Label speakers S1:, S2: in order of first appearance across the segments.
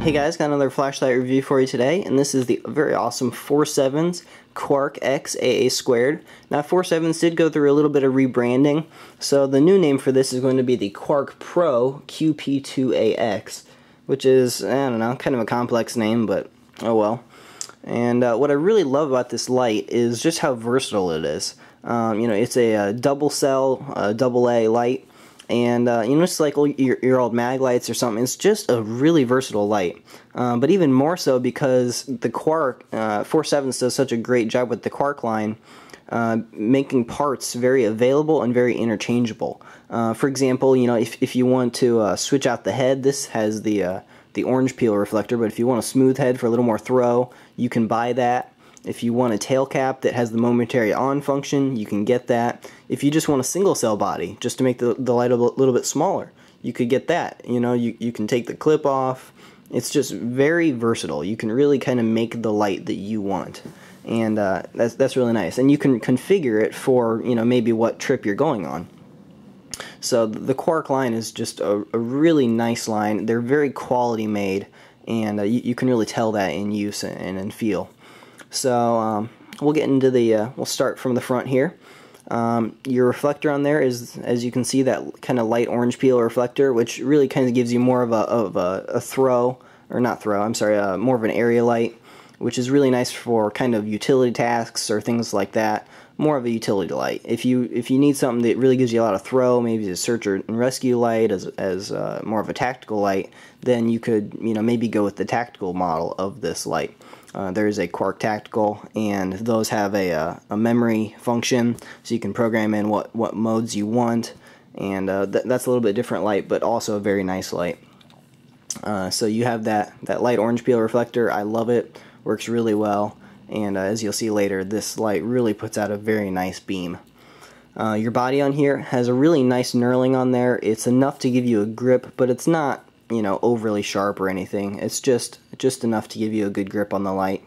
S1: Hey guys, got another flashlight review for you today, and this is the very awesome 4/7s Quark X AA2. Now 4/7s did go through a little bit of rebranding, so the new name for this is going to be the Quark Pro QP2A-X, which is, I don't know, kind of a complex name, but oh well. And what I really love about this light is just how versatile it is. It's a double cell, double A light. And it's like your old mag lights or something. It's just a really versatile light. But even more so because the Quark 4/7s does such a great job with the Quark line, making parts very available and very interchangeable. For example, if you want to switch out the head, this has the orange peel reflector. But if you want a smooth head for a little more throw, you can buy that. If you want a tail cap that has the momentary on function, you can get that. If you just want a single cell body, just to make the light a little bit smaller, you could get that. You can take the clip off. It's just very versatile. You can really kind of make the light that you want. And that's really nice. And you can configure it for, maybe what trip you're going on. So the Quark line is just a really nice line. They're very quality made, and you can really tell that in use and in feel. So we'll get into we'll start from the front here. Your reflector on there is, as you can see, that kind of light orange peel reflector, which really kind of gives you more of a throw, or not throw, I'm sorry, more of an area light, which is really nice for kind of utility tasks or things like that. More of a utility light. If you need something that really gives you a lot of throw, maybe a search and rescue light as more of a tactical light, then you could maybe go with the tactical model of this light. There is a Quark Tactical, and those have a memory function, so you can program in what modes you want, and that's a little bit different light, but also a very nice light. So you have that light orange peel reflector. I love it. Works really well, and as you'll see later, this light really puts out a very nice beam. Your body on here has a really nice knurling on there. It's enough to give you a grip, but it's not overly sharp or anything. It's just enough to give you a good grip on the light.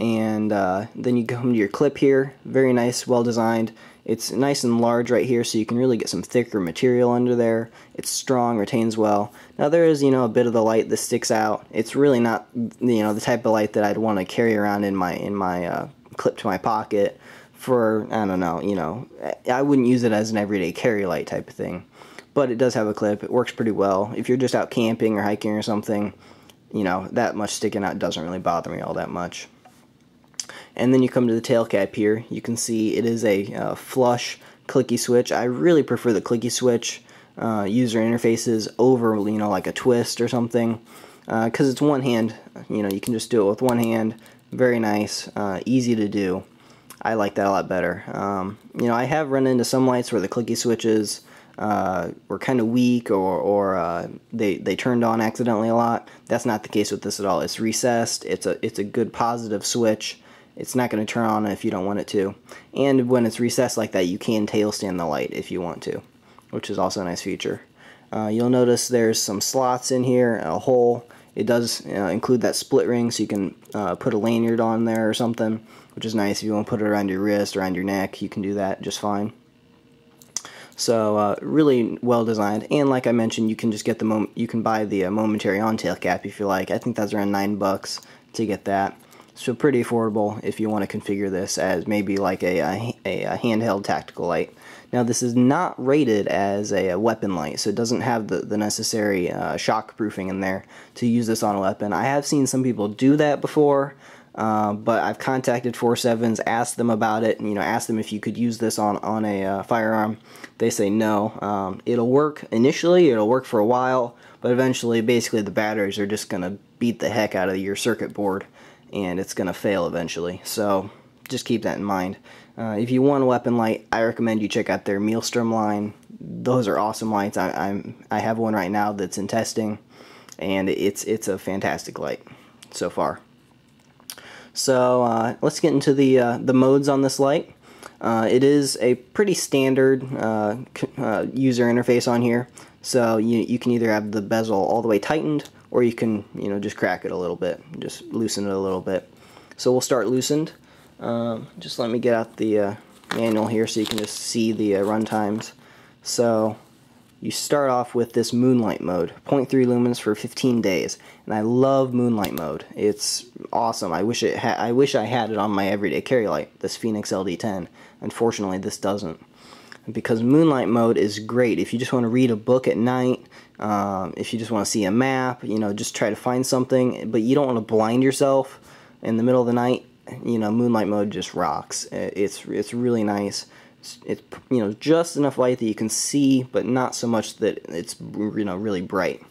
S1: And then you come to your clip here. Very nice, well designed. It's nice and large right here, so you can really get some thicker material under there. It's strong, retains well. Now there is a bit of the light that sticks out. It's really not the type of light that I'd want to carry around in my clip to my pocket for, I don't know, I wouldn't use it as an everyday carry light type of thing. But it does have a clip. It works pretty well. If you're just out camping or hiking or something, that much sticking out doesn't really bother me all that much. And then you come to the tail cap here. You can see it is a flush clicky switch. I really prefer the clicky switch user interfaces over, like a twist or something, because it's one hand. You can just do it with one hand. Very nice, easy to do. I like that a lot better. I have run into some lights where the clicky switches were kind of weak, or they turned on accidentally a lot. That's not the case with this at all. It's recessed. It's a good positive switch. It's not going to turn on if you don't want it to. And when it's recessed like that, you can tail stand the light if you want to, which is also a nice feature. You'll notice there's some slots in here, a hole. It does include that split ring, so you can put a lanyard on there or something, which is nice. If you want to put it around your wrist, around your neck, you can do that just fine. So really well designed, and like I mentioned, you can just get you can buy the momentary on tail cap if you like. I think that's around $9 to get that. So pretty affordable if you want to configure this as maybe like a handheld tactical light. Now this is not rated as a weapon light, so it doesn't have the necessary shock proofing in there to use this on a weapon. I have seen some people do that before. But I've contacted 4/7s, asked them about it, and asked them if you could use this on a firearm. They say no. It'll work initially, it'll work for a while, but eventually, basically, the batteries are just going to beat the heck out of your circuit board, and it's going to fail eventually. So just keep that in mind. If you want a weapon light, I recommend you check out their Maelstrom line. Those are awesome lights. I have one right now that's in testing, and it's a fantastic light so far. So let's get into the modes on this light. It is a pretty standard user interface on here. So you can either have the bezel all the way tightened, or you can just crack it a little bit, just loosen it a little bit. So we'll start loosened. Just let me get out the manual here so you can just see the run times. So you start off with this moonlight mode, 0.3 lumens for 15 days, and I love moonlight mode. It's awesome. I wish I had it on my everyday carry light, this Phoenix LD10. Unfortunately, this doesn't, because moonlight mode is great if you just want to read a book at night, if you just want to see a map, you know, just try to find something, but you don't want to blind yourself in the middle of the night. You know, moonlight mode just rocks. It's really nice. It's you know, just enough light that you can see, but not so much that it's, you know, really bright.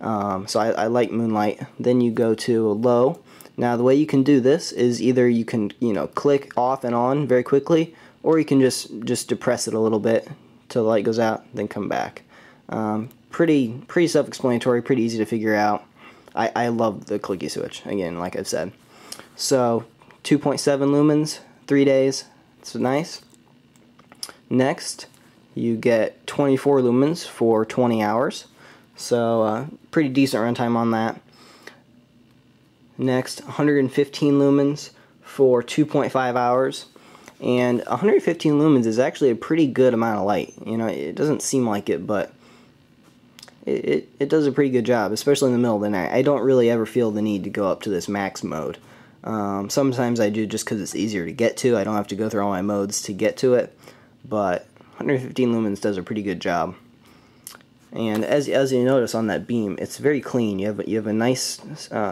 S1: So I like moonlight. Then you go to low. Now the way you can do this is either you can, you know, click off and on very quickly, or you can just depress it a little bit till the light goes out, then come back. Pretty self-explanatory, pretty easy to figure out. I love the clicky switch, again, like I've said. So 2.7 lumens, 3 days. It's nice. Next, you get 24 lumens for 20 hours. So pretty decent runtime on that. Next, 115 lumens for 2.5 hours. And 115 lumens is actually a pretty good amount of light. You know, it doesn't seem like it, but it does a pretty good job, especially in the middle of the night. I don't really ever feel the need to go up to this max mode. Sometimes I do just because it's easier to get to. I don't have to go through all my modes to get to it. But 115 lumens does a pretty good job. And as you notice on that beam, it's very clean. You have a nice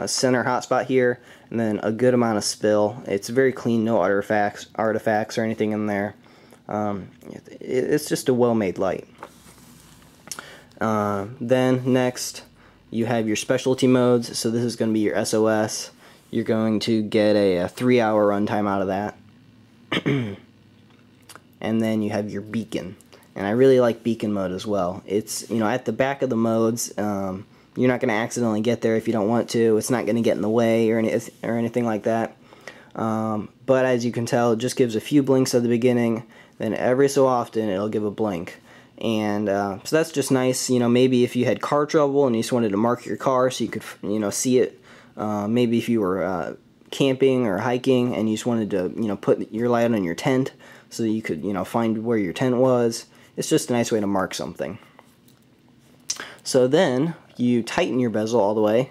S1: center hotspot here, and then a good amount of spill. It's very clean, no artifacts or anything in there. It's just a well-made light. Then next, you have your specialty modes. So this is going to be your SOS. You're going to get a 3-hour runtime out of that. And then you have your beacon. And I really like beacon mode as well. It's, you know, at the back of the modes. You're not going to accidentally get there if you don't want to. It's not going to get in the way or anything like that. But as you can tell, it just gives a few blinks at the beginning. Then every so often, it'll give a blink. And so that's just nice. You know, maybe if you had car trouble and you just wanted to mark your car so you could, you know, see it. Maybe if you were camping or hiking and you just wanted to, you know, put your light on your tent so that you could, you know, find where your tent was. It's just a nice way to mark something. So then you tighten your bezel all the way,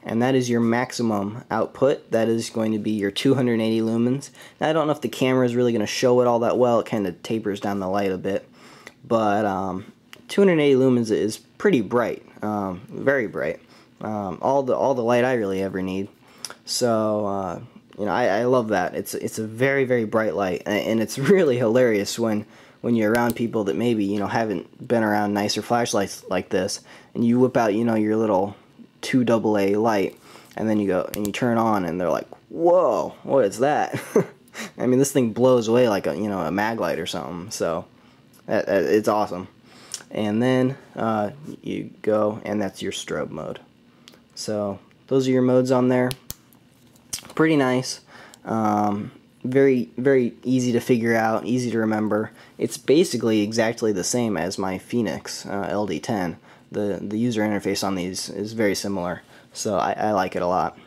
S1: and that is your maximum output. That is going to be your 280 lumens. Now, I don't know if the camera is really going to show it all that well. It kind of tapers down the light a bit. But 280 lumens is pretty bright, very bright. All the light I really ever need. So you know, I love that. It's a very, very bright light, and it's really hilarious when you're around people that maybe, you know, haven't been around nicer flashlights like this, and you whip out, you know, your little 2 AA light, and then you go and you turn on, and they're like, "Whoa, what is that?" I mean, this thing blows away like a, you know, a mag light or something. So it's awesome. And then you go, and that's your strobe mode. So those are your modes on there. Pretty nice. Very, very easy to figure out, easy to remember. It's basically exactly the same as my Phoenix LD10. The user interface on these is very similar, so I like it a lot.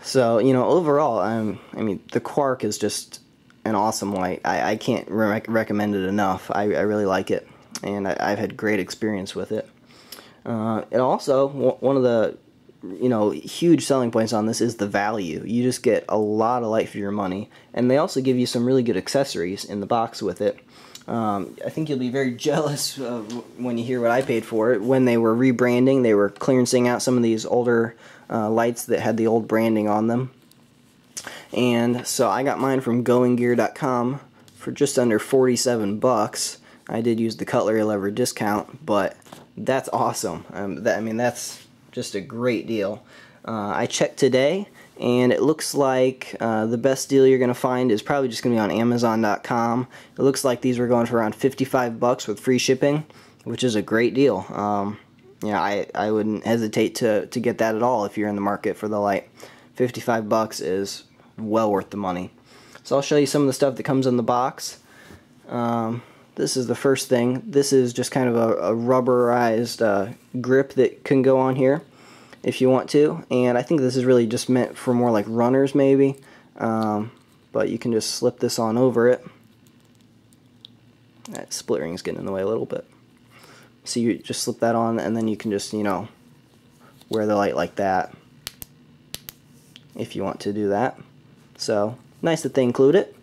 S1: So, you know, overall, I mean, the Quark is just an awesome light. I can't recommend it enough. I really like it, and I've had great experience with it. And also, one of the, you know, huge selling points on this is the value. You just get a lot of light for your money, and they also give you some really good accessories in the box with it. I think you'll be very jealous when you hear what I paid for it. When they were rebranding, they were clearancing out some of these older lights that had the old branding on them. And so I got mine from goinggear.com for just under 47 bucks. I did use the cutlery lever discount, but that's awesome. I mean, that's just a great deal. I checked today, and it looks like the best deal you're going to find is probably just going to be on Amazon.com. It looks like these were going for around 55 bucks with free shipping, which is a great deal. Yeah, I wouldn't hesitate to get that at all if you're in the market for the light. 55 bucks is well worth the money. So I'll show you some of the stuff that comes in the box. This is the first thing. This is just kind of a rubberized grip that can go on here if you want to, and I think this is really just meant for more like runners maybe, but you can just slip this on over it, That split ring's getting in the way a little bit. So you just slip that on, and then you can just, you know, wear the light like that if you want to do that. So nice that they include it.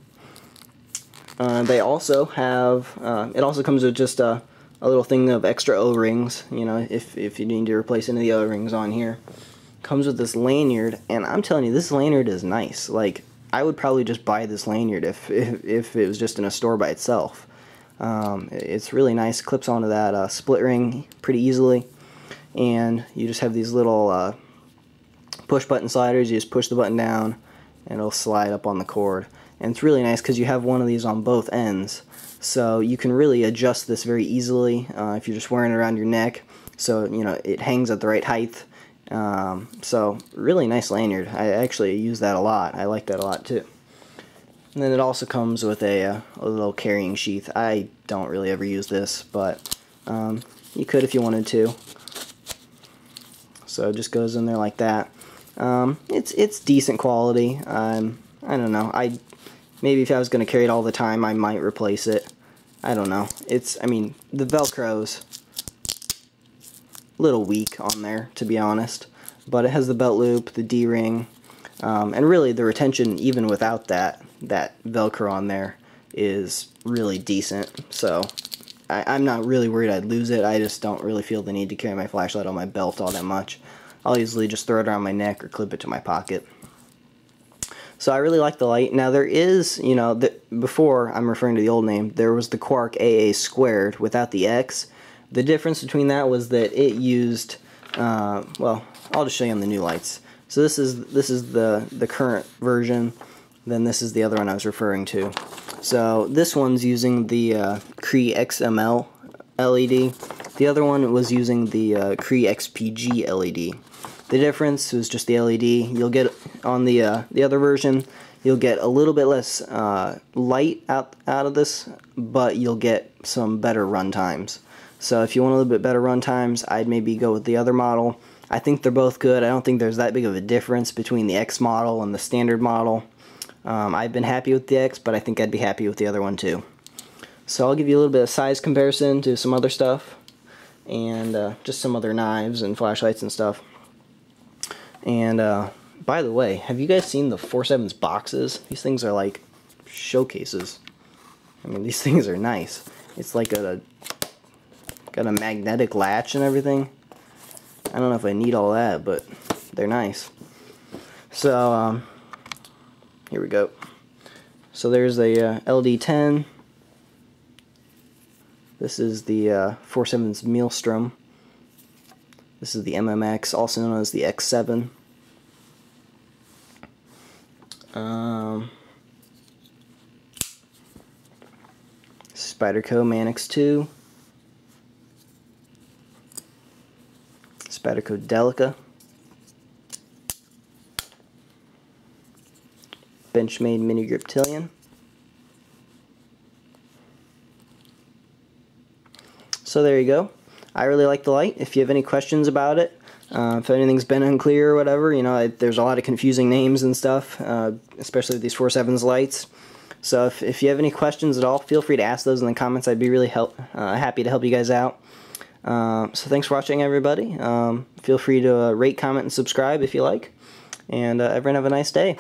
S1: They also have, it also comes with just a little thing of extra O-rings, you know, if you need to replace any of the O-rings on here. Comes with this lanyard, and I'm telling you, this lanyard is nice. Like, I would probably just buy this lanyard if it was just in a store by itself. It's really nice, clips onto that split ring pretty easily, and you just have these little push button sliders. You just push the button down and it'll slide up on the cord, and it's really nice because you have one of these on both ends, so you can really adjust this very easily if you're just wearing it around your neck, so you know it hangs at the right height. So really nice lanyard. I actually use that a lot. I like that a lot too. And then it also comes with a little carrying sheath. I don't really ever use this, but you could if you wanted to. So it just goes in there like that. It's decent quality. I don't know. Maybe if I was going to carry it all the time, I might replace it. I don't know. I mean, the Velcro's a little weak on there, to be honest, but it has the belt loop, the D-ring, and really the retention, even without that Velcro on there, is really decent. So I'm not really worried I'd lose it. I just don't really feel the need to carry my flashlight on my belt all that much. I'll easily just throw it around my neck or clip it to my pocket. So I really like the light. Now there is, you know, before, I'm referring to the old name, there was the Quark AA2 without the X. The difference between that was that it used, well, I'll just show you on the new lights. So this is the current version. Then this is the other one I was referring to. So this one's using the CREE XM-L LED. The other one was using the CREE XPG LED. The difference was just the LED. You'll get on the other version, you'll get a little bit less light out of this, but you'll get some better run times. So if you want a little bit better run times, I'd maybe go with the other model. I think they're both good. I don't think there's that big of a difference between the X model and the standard model. I've been happy with the X, but I think I'd be happy with the other one too. So I'll give you a little bit of size comparison to some other stuff, and just some other knives and flashlights and stuff. And by the way, have you guys seen the FOURSEVENS boxes? These things are like showcases. I mean, these things are nice. It's like got a magnetic latch and everything. I don't know if I need all that, but they're nice. So here we go. So there's a LD10. This is the FOURSEVENS Maelstrom. This is the MMX, also known as the X7. Spyderco Manix 2. Spyderco Delica. Benchmade Mini Grip Tillion. So there you go. I really like the light. If you have any questions about it, if anything's been unclear or whatever, you know, there's a lot of confusing names and stuff, especially with these FOURSEVENS lights. So if you have any questions at all, feel free to ask those in the comments. I'd be really happy to help you guys out. So thanks for watching, everybody. Feel free to rate, comment, and subscribe if you like. And everyone have a nice day.